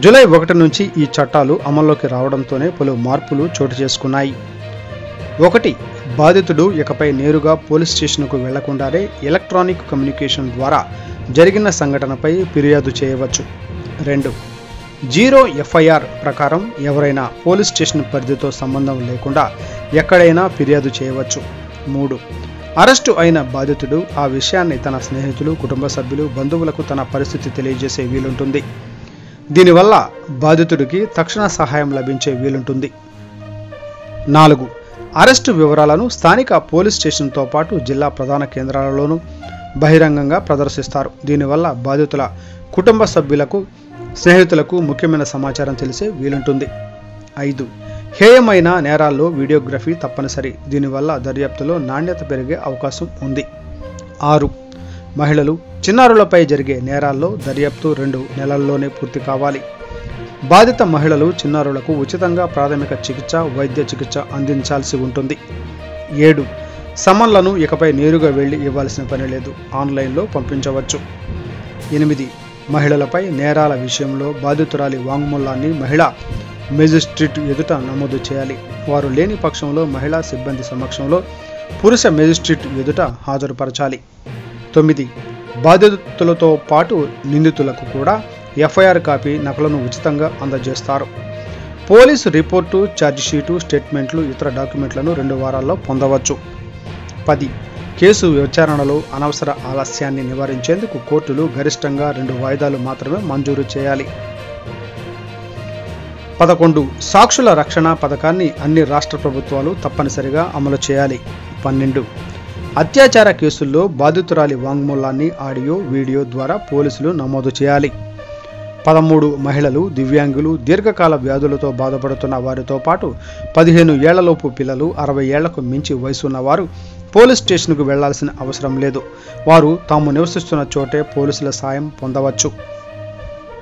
July 1 నుంచి ఈ చట్టాలు అమల్లోకి రావడంతోనే పలు మార్పులు చోటు చేసుకున్నాయి. 1. బాధితుడు ఇకపై నేరుగా పోలీస్ స్టేషన్కు వెళ్లకుండానే ఎలక్ట్రానిక్ కమ్యూనికేషన్ ద్వారా జరిగిన సంఘటనపై ఫిర్యాదు చేయవచ్చు. 2. జీరో ఎఫ్ఐఆర్ ప్రకారం ఎవరైనా పోలీస్ స్టేషన్ పరిధితో సంబంధం లేకుండా ఎక్కడైనా ఫిర్యాదు చేయవచ్చు. 3. అరెస్టు అయిన బాధితుడు ఆ విషయాన్ని తన స్నేహితులు, కుటుంబ సభ్యులు, బంధువులకు తన పరిస్థితి తెలియజేసే వీలుంటుంది. దీనివల్ల బాధితుడికి తక్షణ సహాయం లభించే వీలుంటుంది. 4. అరెస్టు వివరాలను స్థానిక పోలీస్ స్టేషన్తో పాటు జిల్లా ప్రధాన కేంద్రాలలోనూ బహిరంగంగా ప్రదర్శిస్తారు. దీనివల్ల బాధితుల కుటుంబ సభ్యులకు, స్నేహితులకు ముఖ్యమైన సమాచారం తెలిసే వీలుంటుంది. 5. హేయమైన నేరాల్లో వీడియోగ్రఫీ తప్పనిసరి. దీనివల్ల దర్యాప్తులో నాణ్యత పెరిగే అవకాశం ఉంది. 6. మహిళలు, చిన్నారులపై జరిగే నేరాల్లో దర్యాప్తు 2 నెలల్లోనే పూర్తి కావాలి. బాధిత మహిళలు, చిన్నారులకు ఉచితంగా ప్రాథమిక చికిత్స, వైద్య చికిత్స అందించాల్సి ఉంటుంది. 7. సమన్లను ఇకపై నేరుగా వెళ్లి ఇవ్వాల్సిన పని లేదు, ఆన్లైన్లో పంపించవచ్చు. 8. మహిళలపై నేరాల విషయంలో బాధితురాలి వాంగ్మూలాన్ని మహిళా మెజిస్ట్రేట్ ఎదుట నమోదు చేయాలి. వారు లేని పక్షంలో మహిళా సిబ్బంది సమక్షంలో పురుష మెజిస్ట్రేట్ ఎదుట హాజరుపరచాలి. 9. బాధితులతో పాటు నిందితులకు కూడా ఎఫ్ఐఆర్ కాపీ నకలను ఉచితంగా అందజేస్తారు. పోలీసు రిపోర్టు, ఛార్జిషీటు, స్టేట్మెంట్లు, ఇతర డాక్యుమెంట్లను 2 వారాల్లో పొందవచ్చు. 10. కేసు విచారణలో అనవసర ఆలస్యాన్ని నివారించేందుకు కోర్టులు గరిష్టంగా 2 వాయిదాలు మాత్రమే మంజూరు చేయాలి. 11. సాక్షుల రక్షణ పథకాన్ని అన్ని రాష్ట్ర ప్రభుత్వాలు తప్పనిసరిగా అమలు చేయాలి. 12. అత్యాచార కేసుల్లో బాధితురాలి వాంగ్మూలాన్ని ఆడియో, వీడియో ద్వారా పోలీసులు నమోదు చేయాలి. 13. మహిళలు, దివ్యాంగులు, దీర్ఘకాల వ్యాధులతో బాధపడుతున్న వారితో పాటు 15 ఏళ్లలోపు పిల్లలు, 60 ఏళ్లకు మించి వయసున్న వారు పోలీస్ స్టేషన్కు వెళ్లాల్సిన అవసరం లేదు. వారు తాము నివసిస్తున్న చోటే పోలీసుల సాయం పొందవచ్చు.